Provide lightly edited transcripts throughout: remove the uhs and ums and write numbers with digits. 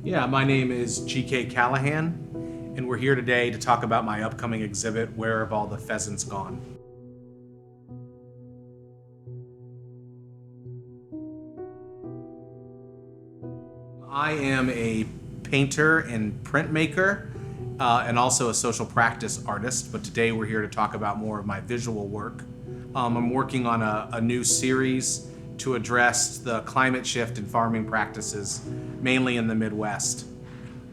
Yeah, my name is GK Callahan, and we're here today to talk about my upcoming exhibit, Where Have All the Pheasants Gone? I am a painter and printmaker, and also a social practice artist, but today we're here to talk about more of my visual work. I'm working on a new series to address the climate shift in farming practices, mainly in the Midwest.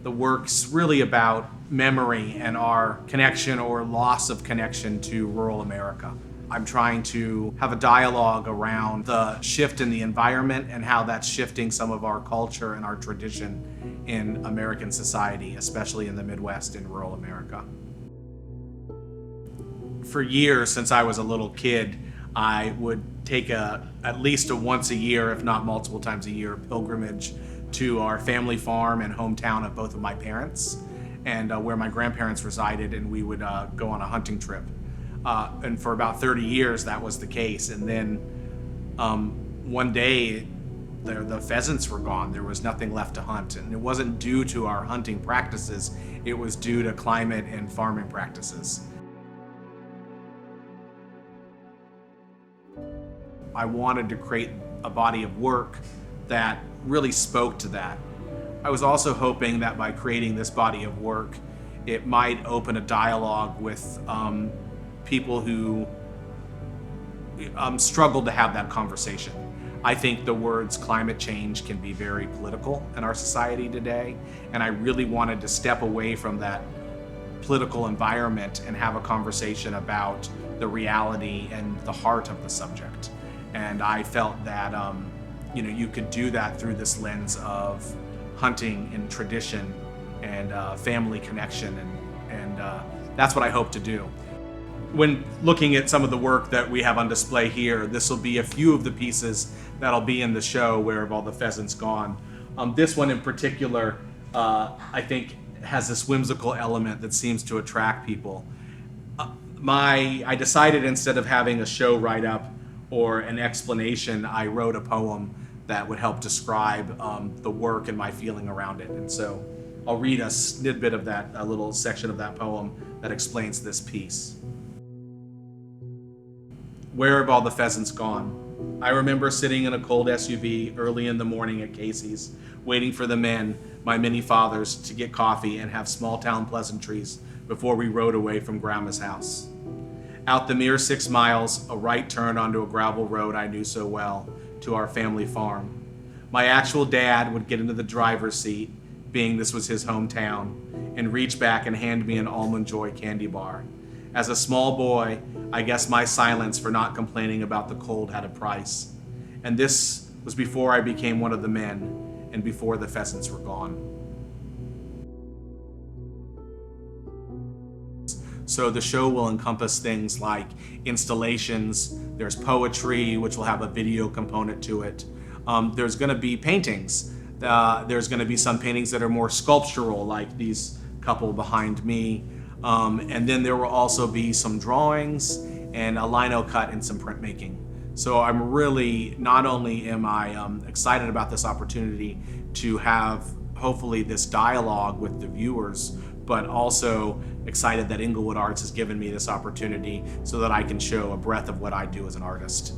The work's really about memory and our connection or loss of connection to rural America. I'm trying to have a dialogue around the shift in the environment and how that's shifting some of our culture and our tradition in American society, especially in the Midwest and rural America. For years, since I was a little kid, I would take at least a once a year, if not multiple times a year, pilgrimage to our family farm and hometown of both of my parents, and where my grandparents resided, and we would go on a hunting trip. And for about 30 years, that was the case. And then one day, the pheasants were gone. There was nothing left to hunt. And it wasn't due to our hunting practices. It was due to climate and farming practices. I wanted to create a body of work that really spoke to that. I was also hoping that by creating this body of work, it might open a dialogue with people who struggle to have that conversation. I think the words climate change can be very political in our society today, and I really wanted to step away from that political environment and have a conversation about the reality and the heart of the subject. And I felt that you could do that through this lens of hunting and tradition and family connection, and that's what I hope to do. When looking at some of the work that we have on display here, this will be a few of the pieces that'll be in the show, Where Have All the Pheasants Gone? This one in particular, I think, has this whimsical element that seems to attract people. I decided, instead of having a show write-up or an explanation, I wrote a poem that would help describe the work and my feeling around it. And so I'll read a snippet of that, a little section of that poem that explains this piece. Where have all the pheasants gone? I remember sitting in a cold SUV early in the morning at Casey's, waiting for the men, my many fathers, to get coffee and have small town pleasantries before we rode away from Grandma's house. Out the mere 6 miles, a right turn onto a gravel road I knew so well, to our family farm. My actual dad would get into the driver's seat, being this was his hometown, and reach back and hand me an Almond Joy candy bar. As a small boy, I guess my silence for not complaining about the cold had a price. And this was before I became one of the men, and before the pheasants were gone. So the show will encompass things like installations, there's poetry, which will have a video component to it. There's gonna be paintings. There's gonna be some paintings that are more sculptural, like these couple behind me. And then there will also be some drawings and a lino cut and some printmaking. So I'm really, not only am I excited about this opportunity to have hopefully this dialogue with the viewers, but also excited that Engelwood Arts has given me this opportunity so that I can show a breadth of what I do as an artist.